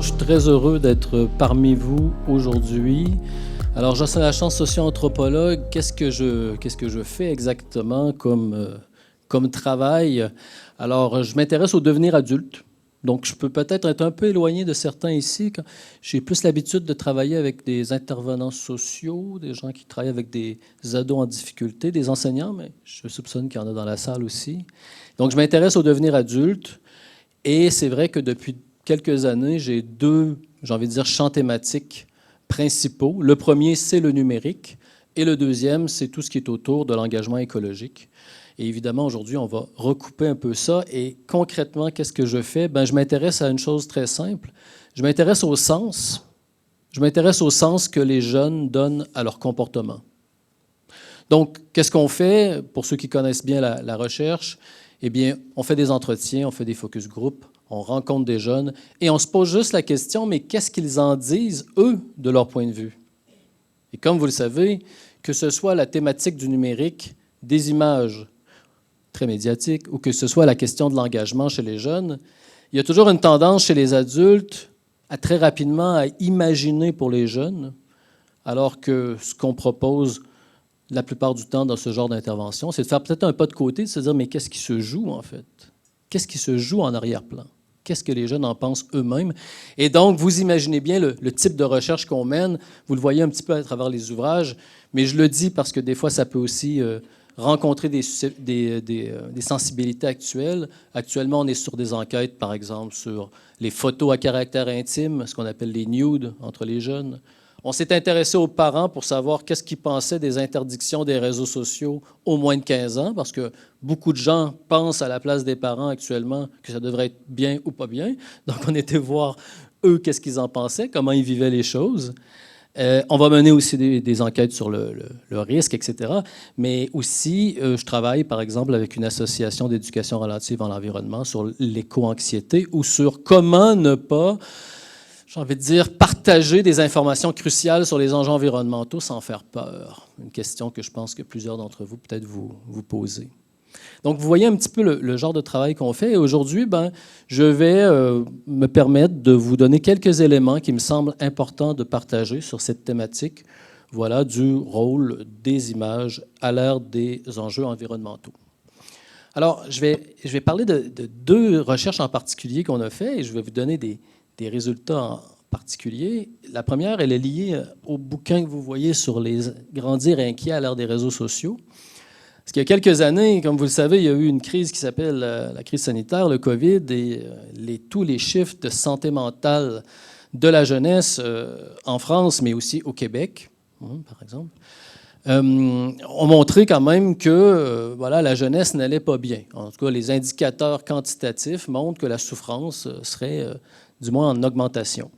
Je suis très heureux d'être parmi vous aujourd'hui. Alors, Jocelyn Lachance, socio-anthropologue, qu'est-ce que je fais exactement comme travail? Alors, je m'intéresse au devenir adulte. Donc, je peux peut-être être un peu éloigné de certains ici. J'ai plus l'habitude de travailler avec des intervenants sociaux, des gens qui travaillent avec des ados en difficulté, des enseignants, mais je soupçonne qu'il y en a dans la salle aussi. Donc, je m'intéresse au devenir adulte. Et c'est vrai que depuis quelques années, j'ai deux, j'ai envie de dire, champs thématiques principaux. Le premier, c'est le numérique. Et le deuxième, c'est tout ce qui est autour de l'engagement écologique. Et évidemment, aujourd'hui, on va recouper un peu ça. Et concrètement, qu'est-ce que je fais? Je m'intéresse à une chose très simple. Je m'intéresse au sens. Je m'intéresse au sens que les jeunes donnent à leur comportement. Donc, qu'est-ce qu'on fait? Pour ceux qui connaissent bien la recherche, eh bien, on fait des entretiens, on fait des focus group, on rencontre des jeunes et on se pose juste la question, mais qu'est-ce qu'ils en disent, eux, de leur point de vue? Et comme vous le savez, que ce soit la thématique du numérique, des images très médiatiques, ou que ce soit la question de l'engagement chez les jeunes, il y a toujours une tendance chez les adultes à très rapidement à imaginer pour les jeunes, alors que ce qu'on propose la plupart du temps dans ce genre d'intervention, c'est de faire peut-être un pas de côté, de se dire, mais qu'est-ce qui se joue en fait? Qu'est-ce qui se joue en arrière-plan? Qu'est-ce que les jeunes en pensent eux-mêmes? Et donc, vous imaginez bien le type de recherche qu'on mène. Vous le voyez un petit peu à travers les ouvrages, mais je le dis parce que des fois, ça peut aussi rencontrer des sensibilités actuelles. Actuellement, on est sur des enquêtes, par exemple, sur les photos à caractère intime, ce qu'on appelle les nudes entre les jeunes. On s'est intéressé aux parents pour savoir qu'est-ce qu'ils pensaient des interdictions des réseaux sociaux au moins de 15 ans, parce que beaucoup de gens pensent à la place des parents actuellement que ça devrait être bien ou pas bien. Donc, on était voir, eux, qu'est-ce qu'ils en pensaient, comment ils vivaient les choses. On va mener aussi des enquêtes sur le risque, etc. Mais aussi, je travaille, par exemple, avec une association d'éducation relative à l'environnement sur l'éco-anxiété ou sur comment ne pas, j'ai envie de dire, partager des informations cruciales sur les enjeux environnementaux sans faire peur. Une question que je pense que plusieurs d'entre vous peut-être vous posez. Donc, vous voyez un petit peu le genre de travail qu'on fait. Et aujourd'hui, je vais me permettre de vous donner quelques éléments qui me semblent importants de partager sur cette thématique, voilà, du rôle des images à l'ère des enjeux environnementaux. Alors, je vais parler de deux recherches en particulier qu'on a fait et je vais vous donner des résultats en particulier. La première, elle est liée au bouquin que vous voyez sur les grandir inquiets à l'ère des réseaux sociaux. Parce qu'il y a quelques années, comme vous le savez, il y a eu une crise qui s'appelle la crise sanitaire, le COVID, et tous les chiffres de santé mentale de la jeunesse en France, mais aussi au Québec, par exemple, ont montré quand même que voilà, la jeunesse n'allait pas bien. En tout cas, les indicateurs quantitatifs montrent que la souffrance serait du moins en augmentation.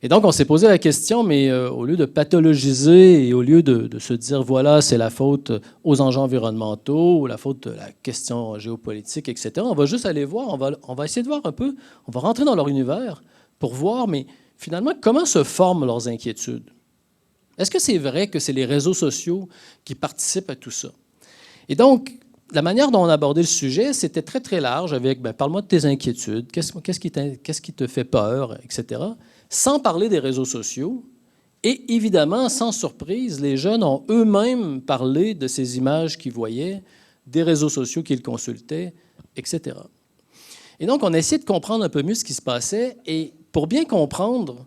Et donc, on s'est posé la question, mais au lieu de pathologiser et au lieu de se dire, voilà, c'est la faute aux enjeux environnementaux ou la faute de la question géopolitique, etc., on va juste aller voir, on va essayer de voir un peu, on va rentrer dans leur univers pour voir, mais finalement, comment se forment leurs inquiétudes? Est-ce que c'est vrai que c'est les réseaux sociaux qui participent à tout ça? Et donc, la manière dont on a abordé le sujet, c'était très, très large avec, parle-moi de tes inquiétudes, qu'est-ce qui te fait peur, etc., sans parler des réseaux sociaux. Et évidemment, sans surprise, les jeunes ont eux-mêmes parlé de ces images qu'ils voyaient, des réseaux sociaux qu'ils consultaient, etc. Et donc, on a essayé de comprendre un peu mieux ce qui se passait. Et pour bien comprendre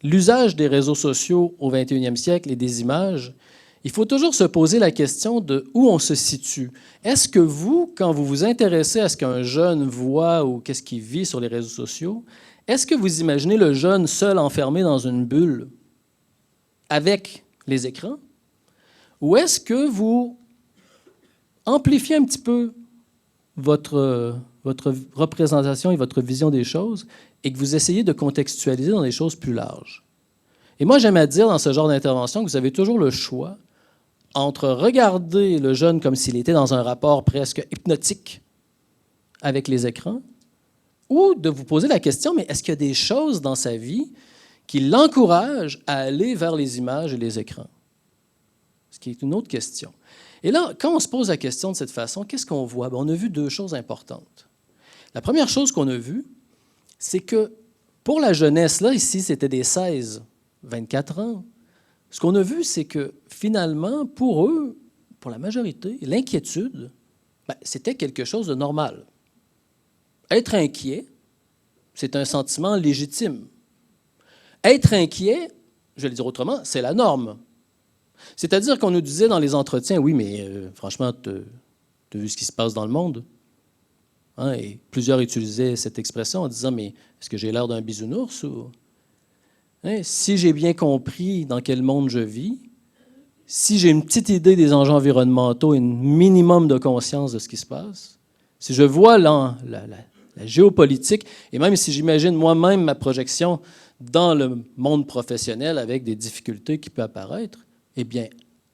l'usage des réseaux sociaux au 21e siècle et des images, il faut toujours se poser la question de où on se situe. Est-ce que vous, quand vous vous intéressez à ce qu'un jeune voit ou qu'est-ce qu'il vit sur les réseaux sociaux, est-ce que vous imaginez le jeune seul enfermé dans une bulle avec les écrans? Ou est-ce que vous amplifiez un petit peu votre représentation et votre vision des choses et que vous essayez de contextualiser dans des choses plus larges? Et moi, j'aime à dire dans ce genre d'intervention que vous avez toujours le choix entre regarder le jeune comme s'il était dans un rapport presque hypnotique avec les écrans, ou de vous poser la question, mais est-ce qu'il y a des choses dans sa vie qui l'encouragent à aller vers les images et les écrans? Ce qui est une autre question. Et là, quand on se pose la question de cette façon, qu'est-ce qu'on voit? On a vu deux choses importantes. La première chose qu'on a vue, c'est que Pour la jeunesse, là, ici, c'était des 16-24 ans. Ce qu'on a vu, c'est que finalement, pour eux, pour la majorité, l'inquiétude, c'était quelque chose de normal. Être inquiet, c'est un sentiment légitime. Être inquiet, je vais le dire autrement, c'est la norme. C'est-à-dire qu'on nous disait dans les entretiens, oui, mais franchement, tu as vu ce qui se passe dans le monde? Hein, et plusieurs utilisaient cette expression en disant, mais est-ce que j'ai l'air d'un bisounours? Ou... Hein, si j'ai bien compris dans quel monde je vis, si j'ai une petite idée des enjeux environnementaux et un minimum de conscience de ce qui se passe, si je vois la géopolitique, et même si j'imagine moi-même ma projection dans le monde professionnel avec des difficultés qui peuvent apparaître, eh bien,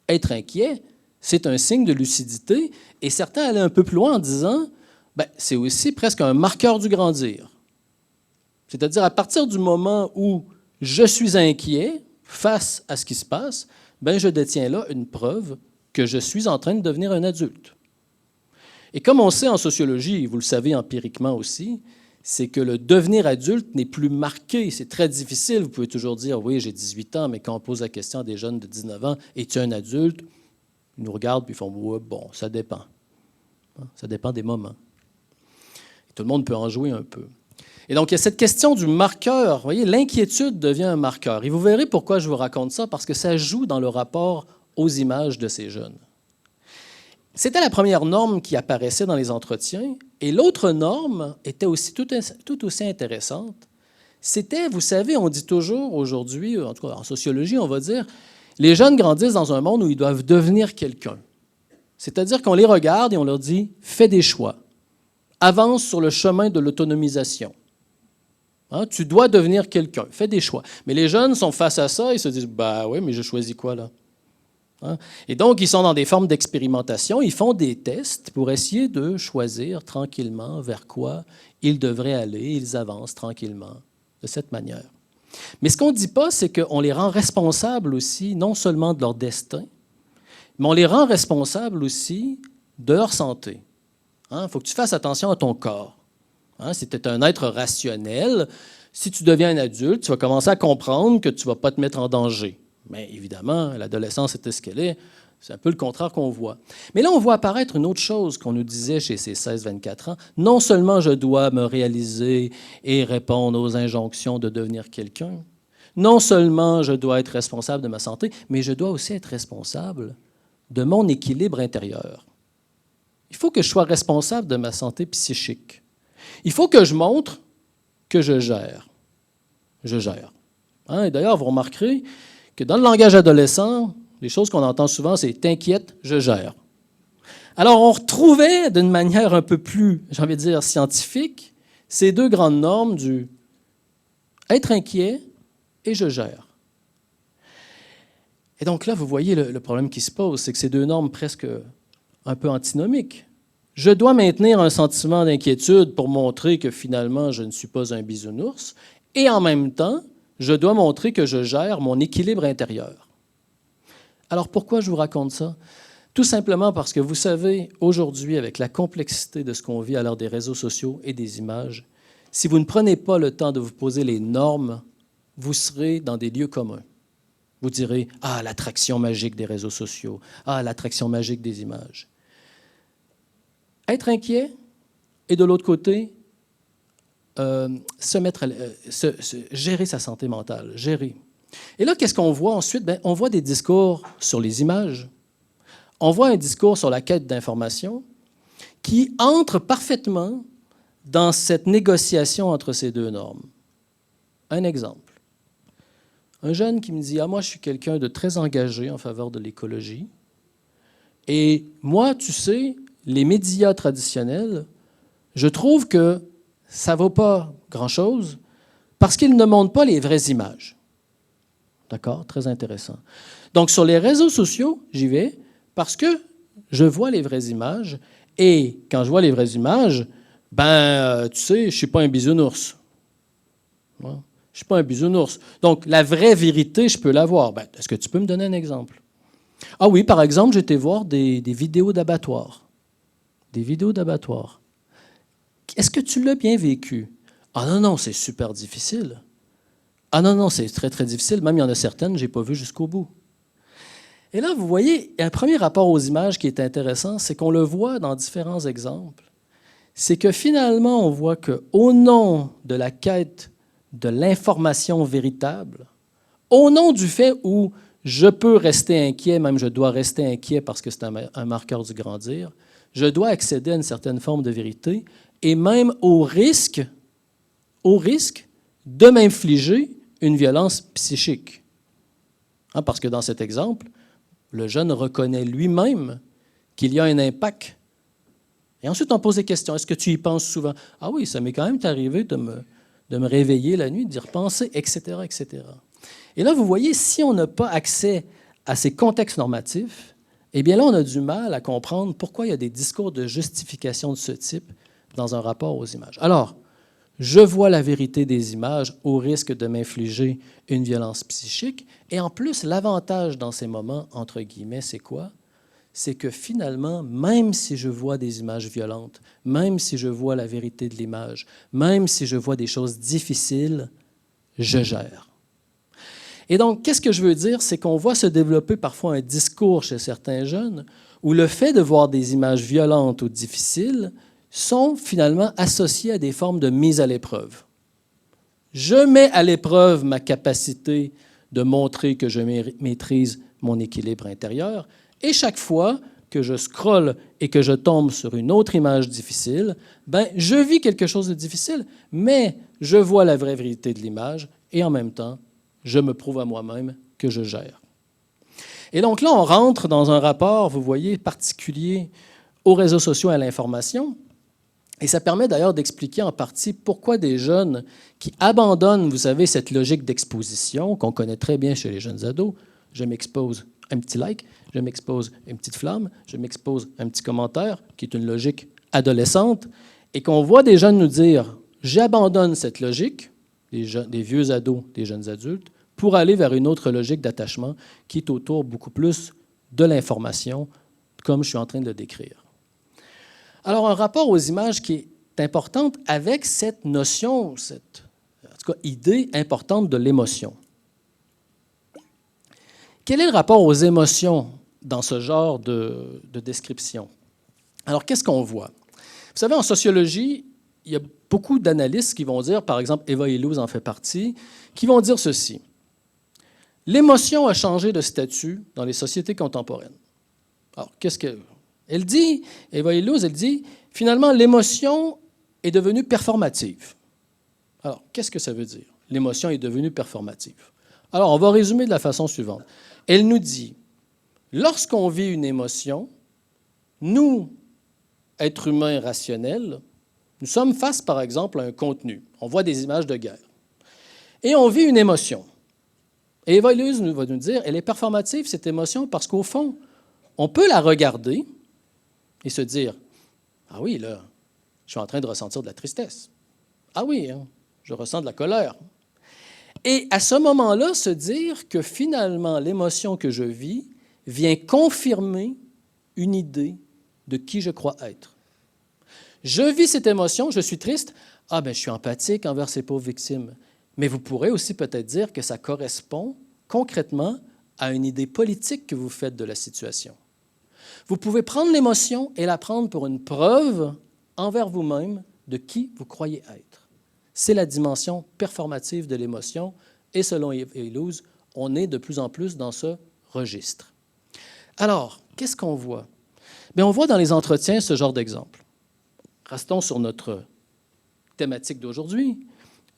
être inquiet, c'est un signe de lucidité. Et certains allaient un peu plus loin en disant, c'est aussi presque un marqueur du grandir. C'est-à-dire, à partir du moment où je suis inquiet face à ce qui se passe, je détiens là une preuve que je suis en train de devenir un adulte. Et comme on sait en sociologie, et vous le savez empiriquement aussi, c'est que le devenir adulte n'est plus marqué. C'est très difficile. Vous pouvez toujours dire, oui, j'ai 18 ans, mais quand on pose la question à des jeunes de 19 ans, es-tu un adulte? Ils nous regardent puis ils font, ouais, bon, ça dépend. Ça dépend des moments. Et tout le monde peut en jouer un peu. Et donc, il y a cette question du marqueur. Vous voyez, l'inquiétude devient un marqueur. Et vous verrez pourquoi je vous raconte ça, parce que ça joue dans le rapport aux images de ces jeunes. C'était la première norme qui apparaissait dans les entretiens. Et l'autre norme était aussi tout aussi intéressante. C'était, vous savez, on dit toujours aujourd'hui, en tout cas en sociologie, on va dire, les jeunes grandissent dans un monde où ils doivent devenir quelqu'un. C'est-à-dire qu'on les regarde et on leur dit, fais des choix. Avance sur le chemin de l'autonomisation. Hein, tu dois devenir quelqu'un, fais des choix. Mais les jeunes sont face à ça, ils se disent, oui, mais je choisis quoi là? Hein? Et donc, ils sont dans des formes d'expérimentation, ils font des tests pour essayer de choisir tranquillement vers quoi ils devraient aller, ils avancent tranquillement de cette manière. Mais ce qu'on ne dit pas, c'est qu'on les rend responsables aussi, non seulement de leur destin, mais on les rend responsables aussi de leur santé. Il faut que tu fasses attention à ton corps. Hein? Si tu es un être rationnel, si tu deviens un adulte, tu vas commencer à comprendre que tu ne vas pas te mettre en danger. Mais évidemment, l'adolescence était ce qu'elle est. C'est un peu le contraire qu'on voit. Mais là, on voit apparaître une autre chose qu'on nous disait chez ces 16-24 ans. Non seulement je dois me réaliser et répondre aux injonctions de devenir quelqu'un, non seulement je dois être responsable de ma santé, mais je dois aussi être responsable de mon équilibre intérieur. Il faut que je sois responsable de ma santé psychique. Il faut que je montre que je gère. Je gère. Hein? Et d'ailleurs, vous remarquerez que dans le langage adolescent, les choses qu'on entend souvent, c'est « t'inquiète, je gère ». Alors, on retrouvait d'une manière un peu plus, j'ai envie de dire, scientifique, ces deux grandes normes du « être inquiet » et « je gère ». Et donc là, vous voyez le problème qui se pose, c'est que ces deux normes presque un peu antinomiques. Je dois maintenir un sentiment d'inquiétude pour montrer que finalement, je ne suis pas un bisounours, et en même temps, je dois montrer que je gère mon équilibre intérieur. Alors, pourquoi je vous raconte ça? Tout simplement parce que vous savez, aujourd'hui, avec la complexité de ce qu'on vit à l'heure des réseaux sociaux et des images, si vous ne prenez pas le temps de vous poser les normes, vous serez dans des lieux communs. Vous direz, « Ah, l'attraction magique des réseaux sociaux. Ah, l'attraction magique des images. » Être inquiet et de l'autre côté, gérer sa santé mentale, gérer. Et là, qu'est-ce qu'on voit ensuite? On voit des discours sur les images. On voit un discours sur la quête d'information qui entre parfaitement dans cette négociation entre ces deux normes. Un exemple. Un jeune qui me dit « Ah, moi, je suis quelqu'un de très engagé en faveur de l'écologie. Et moi, tu sais, les médias traditionnels, je trouve que ça ne vaut pas grand-chose parce qu'ils ne montrent pas les vraies images. » D'accord? Très intéressant. Donc, sur les réseaux sociaux, j'y vais parce que je vois les vraies images et quand je vois les vraies images, tu sais, je ne suis pas un bisounours. Ouais. Je ne suis pas un bisounours. Donc, la vraie vérité, je peux la voir. Est-ce que tu peux me donner un exemple? Ah oui, par exemple, j'ai été voir des vidéos d'abattoirs. Des vidéos d'abattoirs. Est-ce que tu l'as bien vécu? Ah non, non, c'est super difficile. Ah non, non, c'est très, très difficile. Même il y en a certaines que je n'ai pas vues jusqu'au bout. Et là, vous voyez, il y a un premier rapport aux images qui est intéressant, c'est qu'on le voit dans différents exemples. C'est que finalement, on voit qu'au nom de la quête de l'information véritable, au nom du fait où je peux rester inquiet, même je dois rester inquiet parce que c'est un marqueur du grandir, je dois accéder à une certaine forme de vérité et même au risque de m'infliger une violence psychique. Hein, parce que dans cet exemple, le jeune reconnaît lui-même qu'il y a un impact. Et ensuite, on pose des questions. Est-ce que tu y penses souvent? Ah oui, ça m'est quand même arrivé de me réveiller la nuit, d'y repenser, etc., etc. Et là, vous voyez, si on n'a pas accès à ces contextes normatifs, eh bien là, on a du mal à comprendre pourquoi il y a des discours de justification de ce type dans un rapport aux images. Alors, je vois la vérité des images au risque de m'infliger une violence psychique. Et en plus, l'avantage dans ces moments, entre guillemets, c'est quoi? C'est que finalement, même si je vois des images violentes, même si je vois la vérité de l'image, même si je vois des choses difficiles, je gère. Et donc, qu'est-ce que je veux dire? C'est qu'on voit se développer parfois un discours chez certains jeunes où le fait de voir des images violentes ou difficiles sont finalement associés à des formes de mise à l'épreuve. Je mets à l'épreuve ma capacité de montrer que je maîtrise mon équilibre intérieur, et chaque fois que je scrolle et que je tombe sur une autre image difficile, ben, je vis quelque chose de difficile, mais je vois la vraie vérité de l'image et en même temps, je me prouve à moi-même que je gère. Et donc là, on rentre dans un rapport, vous voyez, particulier aux réseaux sociaux et à l'information. Et ça permet d'ailleurs d'expliquer en partie pourquoi des jeunes qui abandonnent, vous savez, cette logique d'exposition qu'on connaît très bien chez les jeunes ados. Je m'expose, un petit like, je m'expose une petite flamme, je m'expose un petit commentaire, qui est une logique adolescente, et qu'on voit des jeunes nous dire « j'abandonne cette logique », des vieux ados, des jeunes adultes, pour aller vers une autre logique d'attachement qui est autour beaucoup plus de l'information, comme je suis en train de le décrire. Alors, un rapport aux images qui est importante avec cette notion, cette en tout cas, idée importante de l'émotion. Quel est le rapport aux émotions dans ce genre de description? Alors, qu'est-ce qu'on voit? Vous savez, en sociologie, il y a beaucoup d'analystes qui vont dire, par exemple, Eva Illouz en fait partie, qui vont dire ceci. L'émotion a changé de statut dans les sociétés contemporaines. Alors, qu'est-ce qu'elle dit? Eva Illouz, elle dit, finalement, l'émotion est devenue performative. Alors, qu'est-ce que ça veut dire? L'émotion est devenue performative. Alors, on va résumer de la façon suivante. Elle nous dit, lorsqu'on vit une émotion, nous, êtres humains rationnels, nous sommes face, par exemple, à un contenu. On voit des images de guerre. Et on vit une émotion. Et Eva Illouz va nous dire, elle est performative, cette émotion, parce qu'au fond, on peut la regarder et se dire, ah oui, là, je suis en train de ressentir de la tristesse. Ah oui, hein, je ressens de la colère. Et à ce moment-là, se dire que finalement, l'émotion que je vis vient confirmer une idée de qui je crois être. Je vis cette émotion, je suis triste, ah bien, je suis empathique envers ces pauvres victimes. Mais vous pourrez aussi peut-être dire que ça correspond concrètement à une idée politique que vous faites de la situation. Vous pouvez prendre l'émotion et la prendre pour une preuve envers vous-même de qui vous croyez être. C'est la dimension performative de l'émotion et selon Illouz, on est de plus en plus dans ce registre. Alors, qu'est-ce qu'on voit? Bien, on voit dans les entretiens ce genre d'exemple. Restons sur notre thématique d'aujourd'hui.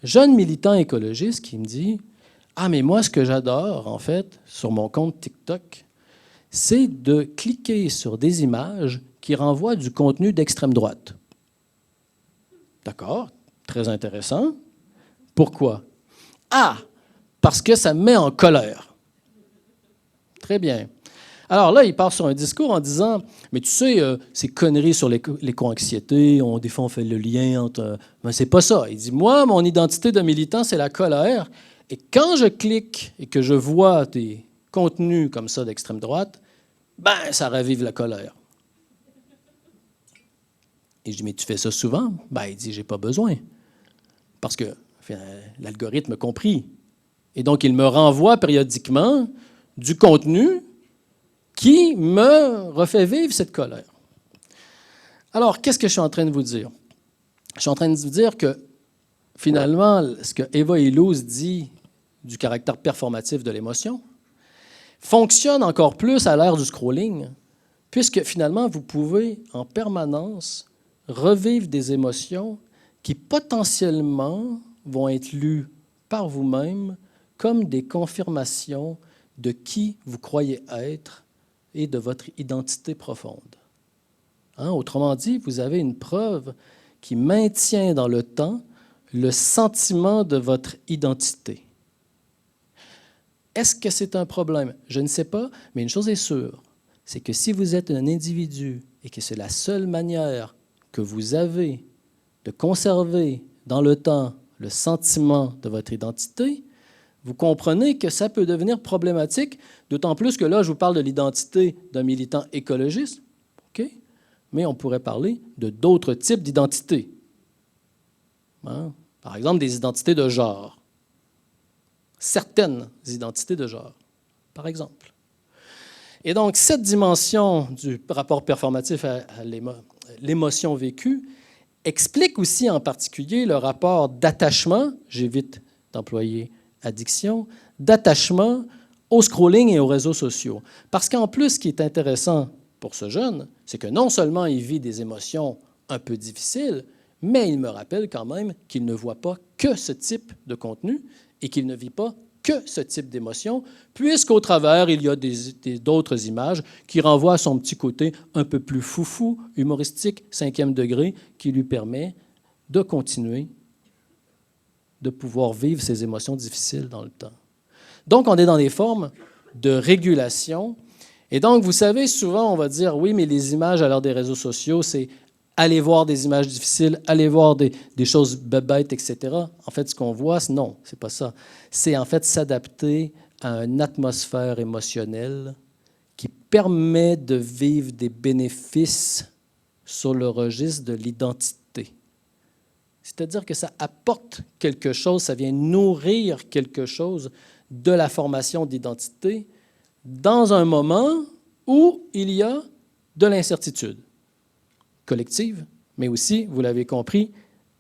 Jeune militant écologiste qui me dit « Ah, mais moi, ce que j'adore, en fait, sur mon compte TikTok, c'est de cliquer sur des images qui renvoient du contenu d'extrême droite. » D'accord, très intéressant. Pourquoi? Ah, parce que ça me met en colère. Très bien. Alors là, il part sur un discours en disant « Mais tu sais, ces conneries sur l'éco-anxiété, des fois on fait le lien entre... Mais c'est pas ça. » Il dit « Moi, mon identité de militant, c'est la colère. Et quand je clique et que je vois des contenus comme ça d'extrême droite, ben, ça ravive la colère. » Et je dis « Mais tu fais ça souvent? » Ben, il dit « J'ai pas besoin. » parce que l'algorithme compris. Et donc, il me renvoie périodiquement du contenu qui me refait vivre cette colère. Alors, qu'est-ce que je suis en train de vous dire? Je suis en train de vous dire que, finalement, ce que Eva Illouz dit du caractère performatif de l'émotion fonctionne encore plus à l'ère du scrolling, puisque, finalement, vous pouvez en permanence revivre des émotions qui, potentiellement, vont être lues par vous-même comme des confirmations de qui vous croyez être et de votre identité profonde. Autrement dit, vous avez une preuve qui maintient dans le temps le sentiment de votre identité. Est-ce que c'est un problème? Je ne sais pas, mais une chose est sûre, c'est que si vous êtes un individu et que c'est la seule manière que vous avez de conserver dans le temps le sentiment de votre identité, vous comprenez que ça peut devenir problématique, d'autant plus que là, je vous parle de l'identité d'un militant écologiste, OK? Mais on pourrait parler de d'autres types d'identités. Par exemple, des identités de genre. Certaines identités de genre, par exemple. Et donc, cette dimension du rapport performatif à l'émotion vécue explique aussi en particulier le rapport d'attachement, j'évite d'employer addiction, d'attachement au scrolling et aux réseaux sociaux. Parce qu'en plus, ce qui est intéressant pour ce jeune, c'est que non seulement il vit des émotions un peu difficiles, mais il me rappelle quand même qu'il ne voit pas que ce type de contenu et qu'il ne vit pas que ce type d'émotion, puisqu'au travers, il y a d'autres images qui renvoient à son petit côté un peu plus foufou, humoristique, 5e degré, qui lui permet de continuer de pouvoir vivre ces émotions difficiles dans le temps. Donc, on est dans des formes de régulation. Et donc, vous savez, souvent, on va dire, oui, mais les images à l'heure des réseaux sociaux, c'est aller voir des images difficiles, aller voir des choses bêtes, etc. En fait, ce qu'on voit, non, c'est pas ça. C'est en fait s'adapter à une atmosphère émotionnelle qui permet de vivre des bénéfices sur le registre de l'identité. C'est-à-dire que ça apporte quelque chose, ça vient nourrir quelque chose de la formation d'identité dans un moment où il y a de l'incertitude collective, mais aussi, vous l'avez compris,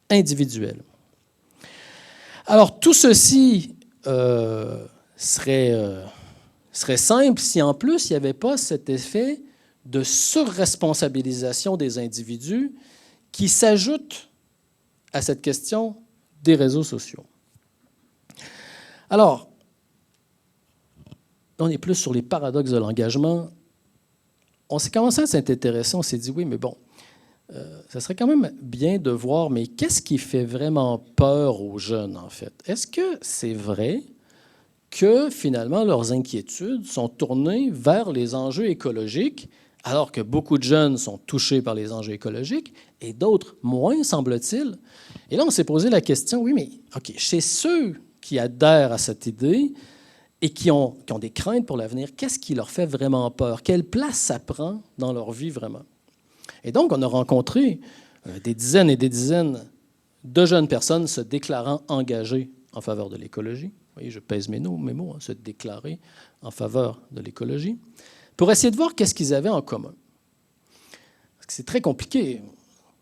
individuelle. Alors, tout ceci serait simple si en plus il n'y avait pas cet effet de surresponsabilisation des individus qui s'ajoute à cette question des réseaux sociaux. Alors, on est plus sur les paradoxes de l'engagement. On s'est commencé à s'intéresser, on s'est dit, oui, mais bon, ça serait quand même bien de voir, mais qu'est-ce qui fait vraiment peur aux jeunes, en fait? Est-ce que c'est vrai que, finalement, leurs inquiétudes sont tournées vers les enjeux écologiques, alors que beaucoup de jeunes sont touchés par les enjeux écologiques, et d'autres moins, semble-t-il? Et là, on s'est posé la question, oui, mais OK, chez ceux qui adhèrent à cette idée et qui ont des craintes pour l'avenir, qu'est-ce qui leur fait vraiment peur? Quelle place ça prend dans leur vie vraiment? Et donc, on a rencontré des dizaines et des dizaines de jeunes personnes se déclarant engagées en faveur de l'écologie. Vous voyez, je pèse mes mots, se déclarer en faveur de l'écologie, pour essayer de voir qu'est-ce qu'ils avaient en commun. Parce que c'est très compliqué.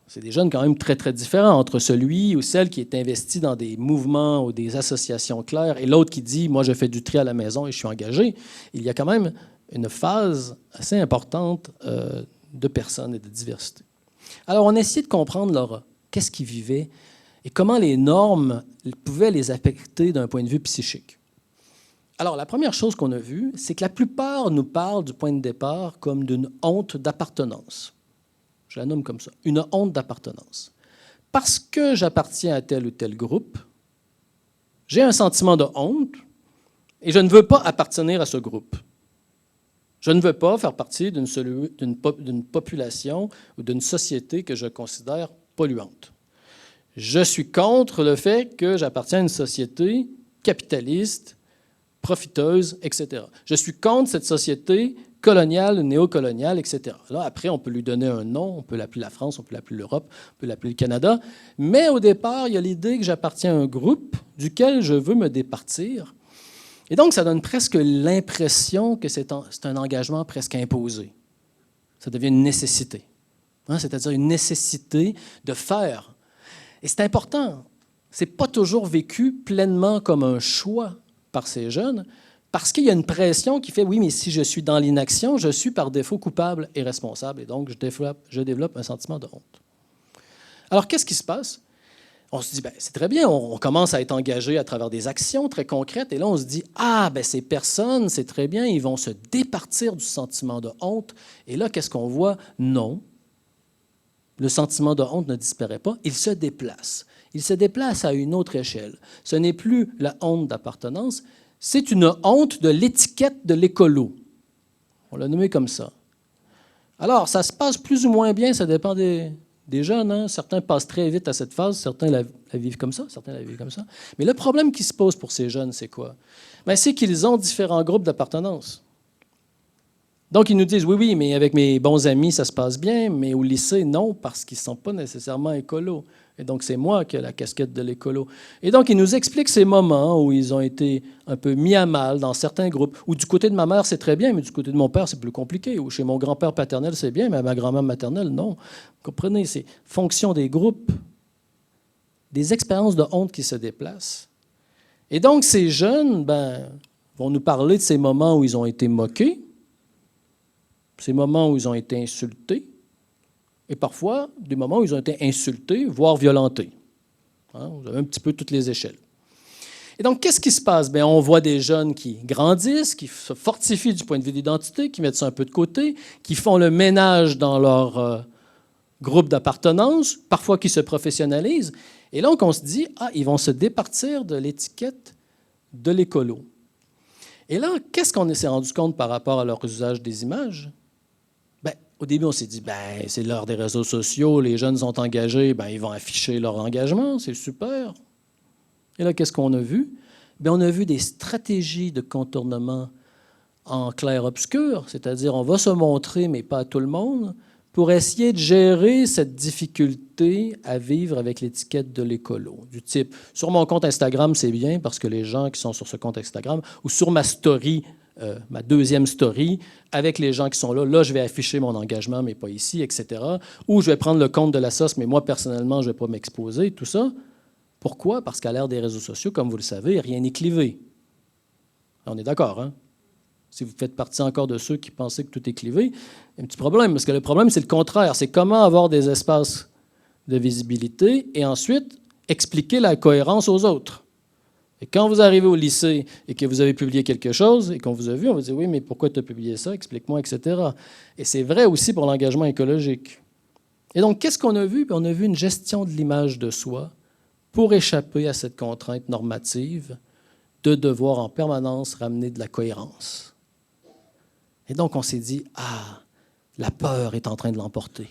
C'est des jeunes quand même très, très différents entre celui ou celle qui est investi dans des mouvements ou des associations claires et l'autre qui dit « moi, je fais du tri à la maison et je suis engagé ». Il y a quand même une phase assez importante de personnes et de diversité. Alors, on a essayé de comprendre qu'est-ce qu'ils vivaient et comment les normes pouvaient les affecter d'un point de vue psychique. Alors, la première chose qu'on a vue, c'est que la plupart nous parlent du point de départ comme d'une honte d'appartenance. Je la nomme comme ça, une honte d'appartenance. Parce que j'appartiens à tel ou tel groupe, j'ai un sentiment de honte et je ne veux pas appartenir à ce groupe. Je ne veux pas faire partie d'une population ou d'une société que je considère polluante. Je suis contre le fait que j'appartiens à une société capitaliste, profiteuse, etc. Je suis contre cette société coloniale, néocoloniale, etc. Là, après, on peut lui donner un nom, on peut l'appeler la France, on peut l'appeler l'Europe, on peut l'appeler le Canada. Mais au départ, il y a l'idée que j'appartiens à un groupe duquel je veux me départir. Et donc, ça donne presque l'impression que c'est un engagement presque imposé. Ça devient une nécessité. Hein, c'est-à-dire une nécessité de faire. Et c'est important. Ce n'est pas toujours vécu pleinement comme un choix par ces jeunes, parce qu'il y a une pression qui fait, oui, mais si je suis dans l'inaction, je suis par défaut coupable et responsable, et donc je développe un sentiment de honte. Alors, qu'est-ce qui se passe? On se dit, ben, c'est très bien, on commence à être engagé à travers des actions très concrètes, et là, on se dit, ah, ben, ces personnes, c'est très bien, ils vont se départir du sentiment de honte, et là, qu'est-ce qu'on voit? Non. Le sentiment de honte ne disparaît pas, il se déplace. Il se déplace à une autre échelle. Ce n'est plus la honte d'appartenance, c'est une honte de l'étiquette de l'écolo. On l'a nommé comme ça. Alors, ça se passe plus ou moins bien, ça dépend des jeunes. Hein? Certains passent très vite à cette phase, certains la vivent comme ça, certains la vivent comme ça. Mais le problème qui se pose pour ces jeunes, c'est quoi? Bien, c'est qu'ils ont différents groupes d'appartenance. Donc, ils nous disent, oui, mais avec mes bons amis, ça se passe bien, mais au lycée, non, parce qu'ils ne sont pas nécessairement écolos. Et donc, c'est moi qui ai la casquette de l'écolo. Et donc, ils nous expliquent ces moments où ils ont été un peu mis à mal dans certains groupes. Ou du côté de ma mère, c'est très bien, mais du côté de mon père, c'est plus compliqué. Ou chez mon grand-père paternel, c'est bien, mais à ma grand-mère maternelle, non. Vous comprenez, c'est fonction des groupes, des expériences de honte qui se déplacent. Et donc, ces jeunes vont nous parler de ces moments où ils ont été moqués, ces moments où ils ont été insultés, et parfois des moments où ils ont été insultés, voire violentés. Hein, vous avez un petit peu toutes les échelles. Et donc, qu'est-ce qui se passe? Bien, on voit des jeunes qui grandissent, qui se fortifient du point de vue d'identité, qui mettent ça un peu de côté, qui font le ménage dans leur groupe d'appartenance, parfois qui se professionnalisent. Et donc, on se dit, ils vont se départir de l'étiquette de l'écolo. Et là, qu'est-ce qu'on s'est rendu compte par rapport à leur usage des images? Au début, on s'est dit, c'est l'heure des réseaux sociaux, les jeunes sont engagés, ils vont afficher leur engagement, c'est super. Et là, qu'est-ce qu'on a vu? On a vu des stratégies de contournement en clair-obscur, c'est-à-dire on va se montrer, mais pas à tout le monde, pour essayer de gérer cette difficulté à vivre avec l'étiquette de l'écolo. Du type, sur mon compte Instagram, c'est bien, parce que les gens qui sont sur ce compte Instagram, ou sur ma story, ma deuxième story, avec les gens qui sont là, je vais afficher mon engagement, mais pas ici, etc. Ou je vais prendre le compte de la sauce, mais moi, personnellement, je ne vais pas m'exposer, tout ça. Pourquoi? Parce qu'à l'ère des réseaux sociaux, comme vous le savez, rien n'est clivé. On est d'accord, hein? Si vous faites partie encore de ceux qui pensaient que tout est clivé, il y a un petit problème, parce que le problème, c'est le contraire. C'est comment avoir des espaces de visibilité et ensuite expliquer la cohérence aux autres. Et quand vous arrivez au lycée et que vous avez publié quelque chose et qu'on vous a vu, on vous dit « Oui, mais pourquoi tu as publié ça? Explique-moi, etc. » Et c'est vrai aussi pour l'engagement écologique. Et donc, qu'est-ce qu'on a vu? On a vu une gestion de l'image de soi pour échapper à cette contrainte normative de devoir en permanence ramener de la cohérence. Et donc, on s'est dit « la peur est en train de l'emporter. »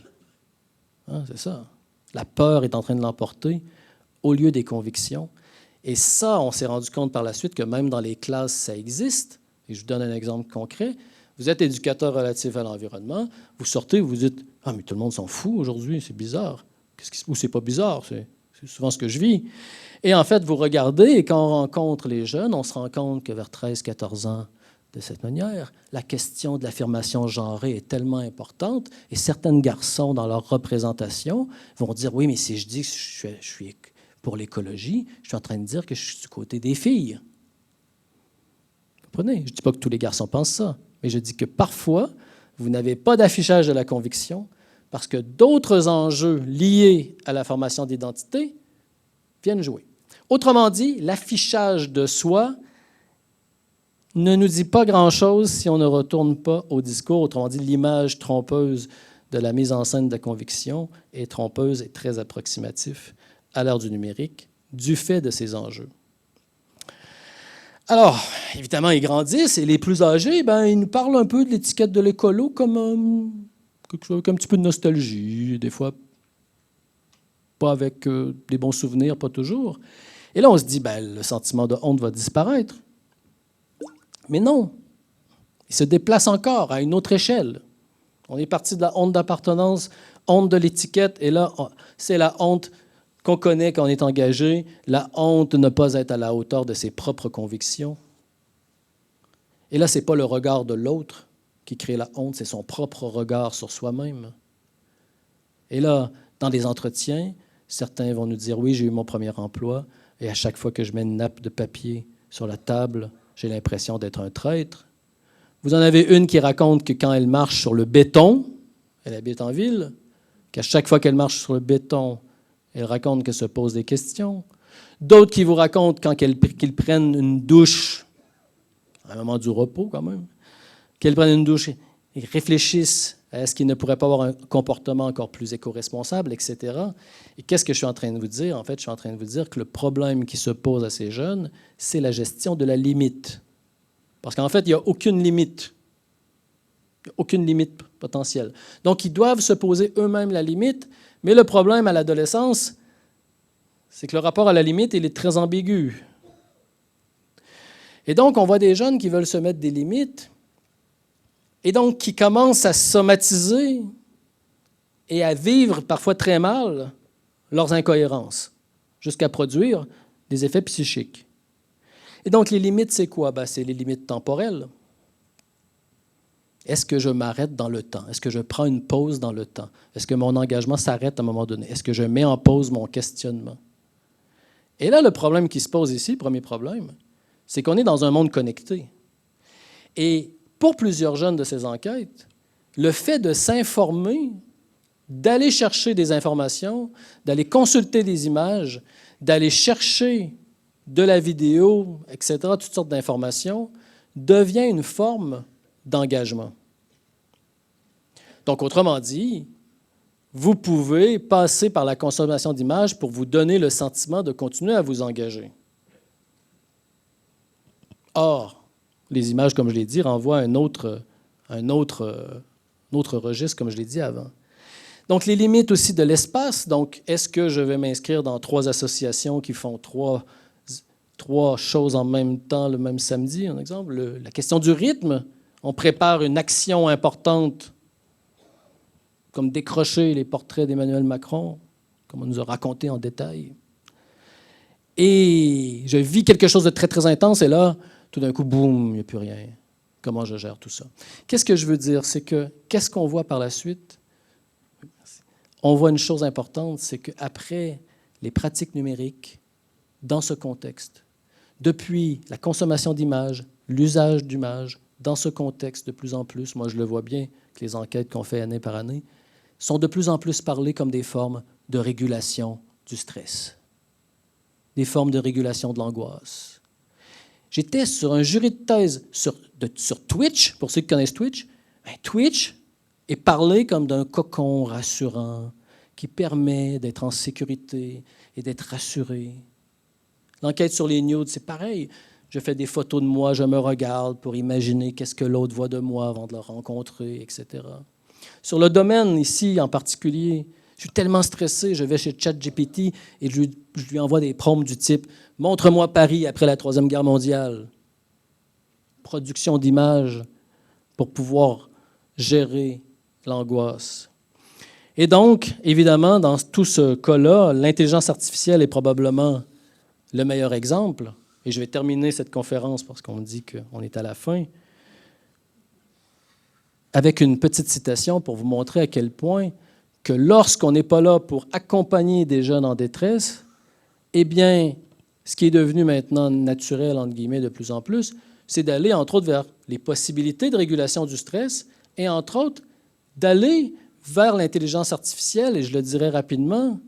Hein, c'est ça. La peur est en train de l'emporter au lieu des convictions. Et ça, on s'est rendu compte par la suite que même dans les classes, ça existe. Et je vous donne un exemple concret. Vous êtes éducateur relatif à l'environnement, vous sortez, vous dites « mais tout le monde s'en fout aujourd'hui, c'est bizarre. » Ou c'est pas bizarre, c'est souvent ce que je vis. Et en fait, vous regardez, et quand on rencontre les jeunes, on se rend compte que vers 13-14 ans, de cette manière, la question de l'affirmation genrée est tellement importante, et certains garçons, dans leur représentation, vont dire « Oui, mais si je dis que je suis pour l'écologie, je suis en train de dire que je suis du côté des filles. » Vous comprenez? Je ne dis pas que tous les garçons pensent ça, mais je dis que parfois, vous n'avez pas d'affichage de la conviction parce que d'autres enjeux liés à la formation d'identité viennent jouer. Autrement dit, l'affichage de soi ne nous dit pas grand-chose si on ne retourne pas au discours. Autrement dit, l'image trompeuse de la mise en scène de la conviction est trompeuse et très approximative à l'ère du numérique, du fait de ces enjeux. Alors, évidemment, ils grandissent et les plus âgés, ils nous parlent un peu de l'étiquette de l'écolo comme quelque chose, comme un petit peu de nostalgie, des fois pas avec des bons souvenirs, pas toujours. Et là, on se dit, le sentiment de honte va disparaître. Mais non. Il se déplace encore à une autre échelle. On est parti de la honte d'appartenance, honte de l'étiquette, et là, c'est la honte qu'on connaît quand on est engagé, la honte de ne pas être à la hauteur de ses propres convictions. Et là, ce n'est pas le regard de l'autre qui crée la honte, c'est son propre regard sur soi-même. Et là, dans des entretiens, certains vont nous dire « Oui, j'ai eu mon premier emploi, et à chaque fois que je mets une nappe de papier sur la table, j'ai l'impression d'être un traître. » Vous en avez une qui raconte que quand elle marche sur le béton, elle habite en ville, qu'à chaque fois qu'elle marche sur le béton, elle raconte qu'elle se pose des questions. D'autres qui vous racontent qu'ils prennent une douche, à un moment du repos quand même, qu'ils prennent une douche et réfléchissent à est-ce qu'ils ne pourraient pas avoir un comportement encore plus éco-responsable, etc. Et qu'est-ce que je suis en train de vous dire? En fait, je suis en train de vous dire que le problème qui se pose à ces jeunes, c'est la gestion de la limite. Parce qu'en fait, il n'y a aucune limite. Il n'y a aucune limite potentielle. Donc, ils doivent se poser eux-mêmes la limite, mais le problème à l'adolescence, c'est que le rapport à la limite, il est très ambigu. Et donc, on voit des jeunes qui veulent se mettre des limites, et donc qui commencent à somatiser et à vivre parfois très mal leurs incohérences, jusqu'à produire des effets psychiques. Et donc, les limites, c'est quoi? C'est les limites temporelles. Est-ce que je m'arrête dans le temps? Est-ce que je prends une pause dans le temps? Est-ce que mon engagement s'arrête à un moment donné? Est-ce que je mets en pause mon questionnement? Et là, le problème qui se pose ici, le premier problème, c'est qu'on est dans un monde connecté. Et pour plusieurs jeunes de ces enquêtes, le fait de s'informer, d'aller chercher des informations, d'aller consulter des images, d'aller chercher de la vidéo, etc., toutes sortes d'informations, devient une forme d'engagement. Donc, autrement dit, vous pouvez passer par la consommation d'images pour vous donner le sentiment de continuer à vous engager. Or, les images, comme je l'ai dit, renvoient à un autre registre, comme je l'ai dit avant. Donc, les limites aussi de l'espace. Donc, est-ce que je vais m'inscrire dans 3 associations qui font trois choses en même temps le même samedi, un exemple? La question du rythme. On prépare une action importante, comme décrocher les portraits d'Emmanuel Macron, comme on nous a raconté en détail. Et je vis quelque chose de très, très intense, et là, tout d'un coup, boum, il n'y a plus rien. Comment je gère tout ça? Qu'est-ce que je veux dire? C'est que, qu'est-ce qu'on voit par la suite? On voit une chose importante, c'est qu'après les pratiques numériques, dans ce contexte, depuis la consommation d'images, l'usage d'images, dans ce contexte de plus en plus, moi je le vois bien, que les enquêtes qu'on fait année par année, sont de plus en plus parlées comme des formes de régulation du stress, des formes de régulation de l'angoisse. J'étais sur un jury de thèse sur Twitch, pour ceux qui connaissent Twitch. Twitch est parlé comme d'un cocon rassurant qui permet d'être en sécurité et d'être rassuré. L'enquête sur les nudes, c'est pareil. Je fais des photos de moi, je me regarde pour imaginer qu'est-ce que l'autre voit de moi avant de le rencontrer, etc. Sur le domaine, ici en particulier, je suis tellement stressé, je vais chez ChatGPT et je lui envoie des prompts du type « Montre-moi Paris après la Troisième Guerre mondiale ». Production d'images pour pouvoir gérer l'angoisse. Et donc, évidemment, dans tout ce cas-là, l'intelligence artificielle est probablement le meilleur exemple. Et je vais terminer cette conférence parce qu'on me dit qu'on est à la fin, avec une petite citation pour vous montrer à quel point que lorsqu'on n'est pas là pour accompagner des jeunes en détresse, eh bien, ce qui est devenu maintenant naturel, entre guillemets, de plus en plus, c'est d'aller, entre autres, vers les possibilités de régulation du stress et, entre autres, d'aller vers l'intelligence artificielle. Et je le dirai rapidement,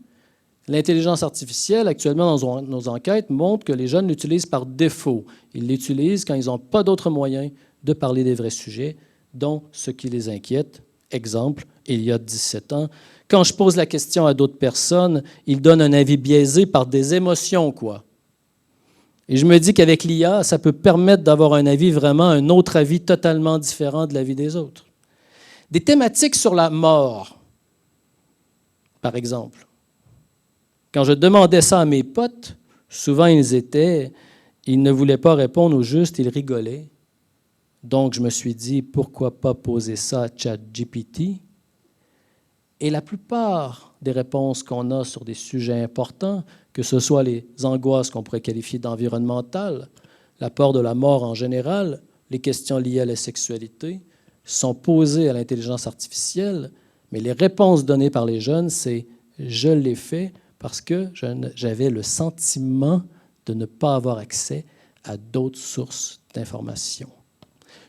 l'intelligence artificielle, actuellement, dans nos enquêtes, montre que les jeunes l'utilisent par défaut. Ils l'utilisent quand ils n'ont pas d'autres moyens de parler des vrais sujets, dont ce qui les inquiète. Exemple, il y a 17 ans, quand je pose la question à d'autres personnes, ils donnent un avis biaisé par des émotions, quoi. Et je me dis qu'avec l'IA, ça peut permettre d'avoir un avis vraiment, un autre avis totalement différent de l'avis des autres. Des thématiques sur la mort, par exemple. Quand je demandais ça à mes potes, souvent ils ne voulaient pas répondre au juste, ils rigolaient Donc, je me suis dit, pourquoi pas poser ça à ChatGPT? Et la plupart des réponses qu'on a sur des sujets importants, que ce soit les angoisses qu'on pourrait qualifier d'environnementales, la peur de la mort en général, les questions liées à la sexualité, sont posées à l'intelligence artificielle, mais les réponses données par les jeunes, c'est « je l'ai fait parce que j'avais le sentiment de ne pas avoir accès à d'autres sources d'informations ».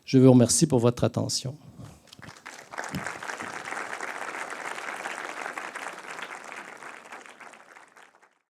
Je vous remercie pour votre attention.